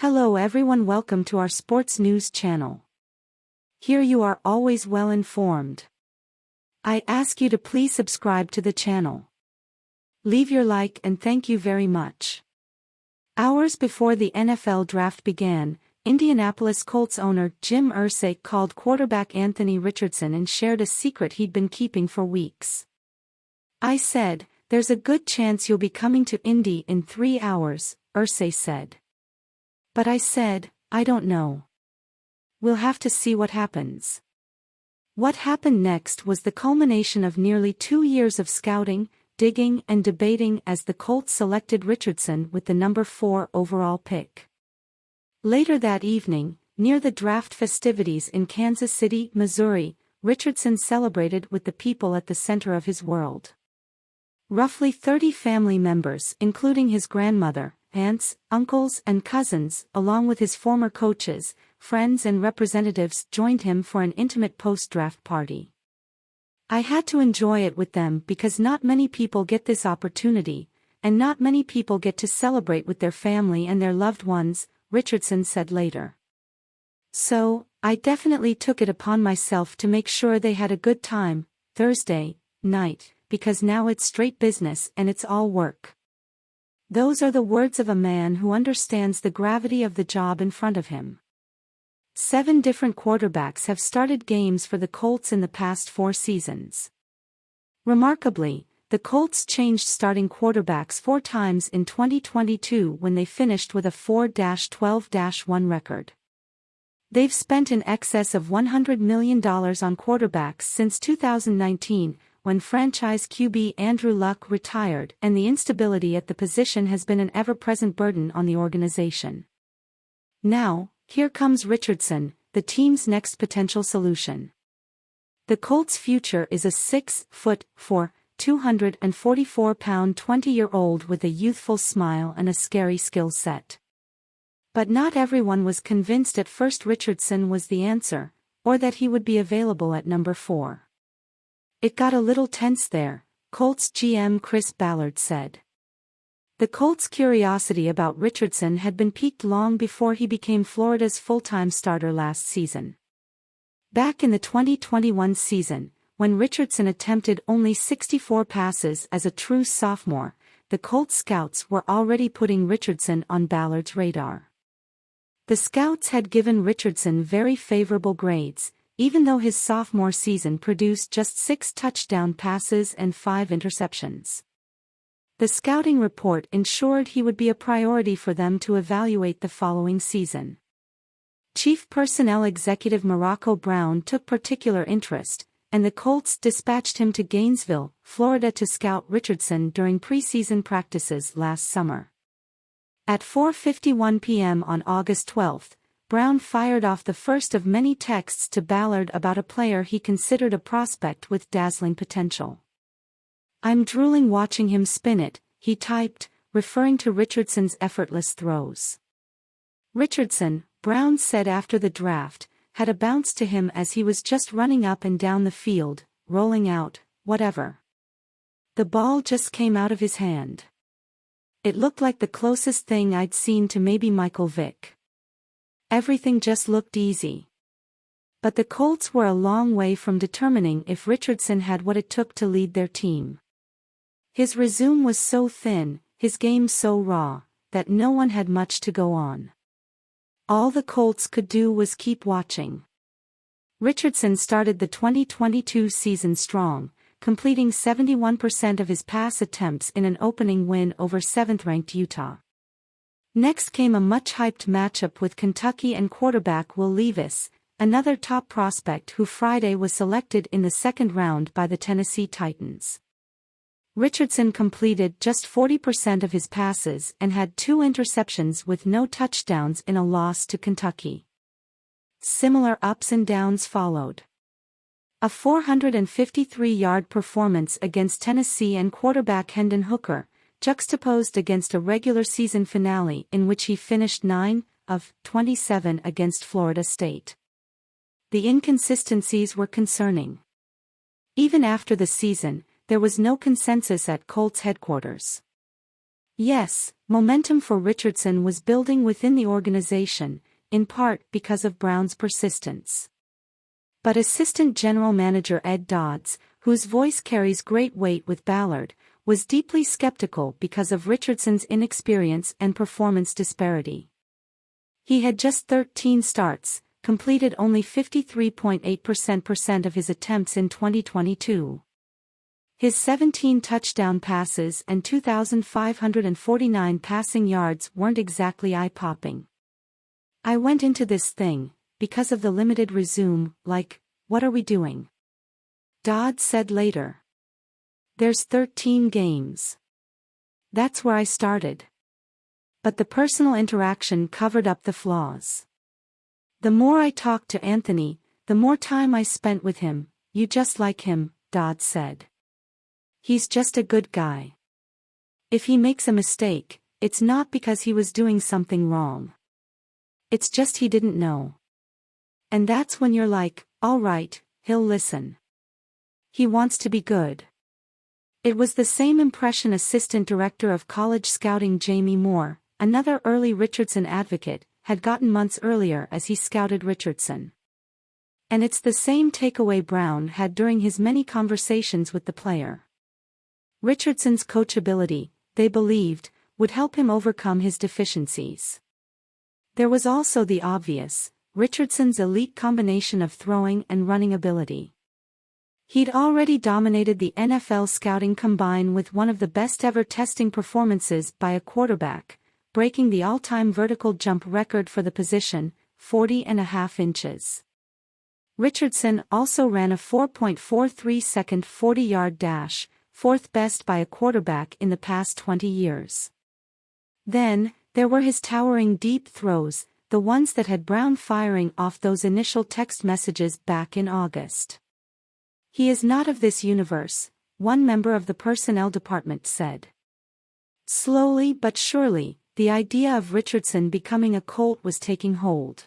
Hello everyone, welcome to our sports news channel. Here you are always well informed. I ask you to please subscribe to the channel. Leave your like and thank you very much. Hours before the NFL draft began, Indianapolis Colts owner Jim Irsay called quarterback Anthony Richardson and shared a secret he'd been keeping for weeks. "I said, there's a good chance you'll be coming to Indy in 3 hours, Irsay said. But I said, I don't know. We'll have to see what happens." What happened next was the culmination of nearly 2 years of scouting, digging and debating as the Colts selected Richardson with the number 4 overall pick. Later that evening, near the draft festivities in Kansas City, Missouri, Richardson celebrated with the people at the center of his world. Roughly 30 family members, including his grandmother, aunts, uncles and cousins, along with his former coaches, friends and representatives, joined him for an intimate post-draft party. "I had to enjoy it with them because not many people get this opportunity, and not many people get to celebrate with their family and their loved ones," Richardson said later. "So, I definitely took it upon myself to make sure they had a good time Thursday night, because now it's straight business and it's all work." Those are the words of a man who understands the gravity of the job in front of him. 7 different quarterbacks have started games for the Colts in the past 4 seasons. Remarkably, the Colts changed starting quarterbacks 4 times in 2022 when they finished with a 4-12-1 record. They've spent in excess of $100 million on quarterbacks since 2019, when franchise QB Andrew Luck retired, and the instability at the position has been an ever-present burden on the organization. Now, here comes Richardson, the team's next potential solution. The Colts' future is a 6'4", 244-pound 20-year-old with a youthful smile and a scary skill set. But not everyone was convinced at first Richardson was the answer, or that he would be available at number 4. "It got a little tense there," Colts GM Chris Ballard said. The Colts' curiosity about Richardson had been piqued long before he became Florida's full-time starter last season. Back in the 2021 season, when Richardson attempted only 64 passes as a true sophomore, the Colts scouts were already putting Richardson on Ballard's radar. The scouts had given Richardson very favorable grades, even though his sophomore season produced just 6 touchdown passes and 5 interceptions. The scouting report ensured he would be a priority for them to evaluate the following season. Chief Personnel Executive Morocco Brown took particular interest, and the Colts dispatched him to Gainesville, Florida to scout Richardson during preseason practices last summer. At 4:51 p.m. on August 12, Brown fired off the first of many texts to Ballard about a player he considered a prospect with dazzling potential. "I'm drooling watching him spin it," he typed, referring to Richardson's effortless throws. Richardson, Brown said after the draft, had a bounce to him as he was just running up and down the field, rolling out, whatever. The ball just came out of his hand. It looked like the closest thing I'd seen to maybe Michael Vick. Everything just looked easy. But the Colts were a long way from determining if Richardson had what it took to lead their team. His resume was so thin, his game so raw, that no one had much to go on. All the Colts could do was keep watching. Richardson started the 2022 season strong, completing 71% of his pass attempts in an opening win over 7th-ranked Utah. Next came a much-hyped matchup with Kentucky and quarterback Will Levis, another top prospect who Friday was selected in the 2nd round by the Tennessee Titans. Richardson completed just 40% of his passes and had 2 interceptions with no touchdowns in a loss to Kentucky. Similar ups and downs followed. A 453-yard performance against Tennessee and quarterback Hendon Hooker, juxtaposed against a regular season finale in which he finished 9 of 27 against Florida State. The inconsistencies were concerning. Even after the season, there was no consensus at Colts headquarters. Yes, momentum for Richardson was building within the organization, in part because of Brown's persistence. But assistant general manager Ed Dodds, whose voice carries great weight with Ballard, was deeply skeptical because of Richardson's inexperience and performance disparity. He had just 13 starts, completed only 53.8% of his attempts in 2022. His 17 touchdown passes and 2,549 passing yards weren't exactly eye-popping. I went into this thing, because of the limited resume, like, what are we doing? Dodd said later. There's 13 games. That's where I started. But the personal interaction covered up the flaws. The more I talked to Anthony, the more time I spent with him. You just like him, Dodd said. He's just a good guy. If he makes a mistake, it's not because he was doing something wrong. It's just he didn't know. And that's when you're like, all right, he'll listen. He wants to be good. It was the same impression assistant director of college scouting Jamie Moore, another early Richardson advocate, had gotten months earlier as he scouted Richardson. And it's the same takeaway Brown had during his many conversations with the player. Richardson's coachability, they believed, would help him overcome his deficiencies. There was also the obvious, Richardson's elite combination of throwing and running ability. He'd already dominated the NFL scouting combine with one of the best ever testing performances by a quarterback, breaking the all-time vertical jump record for the position, 40.5 inches. Richardson also ran a 4.43-second 40-yard dash, fourth best by a quarterback in the past 20 years. Then, there were his towering deep throws, the ones that had Brown firing off those initial text messages back in August. He is not of this universe, one member of the personnel department said. Slowly but surely, the idea of Richardson becoming a Colt was taking hold.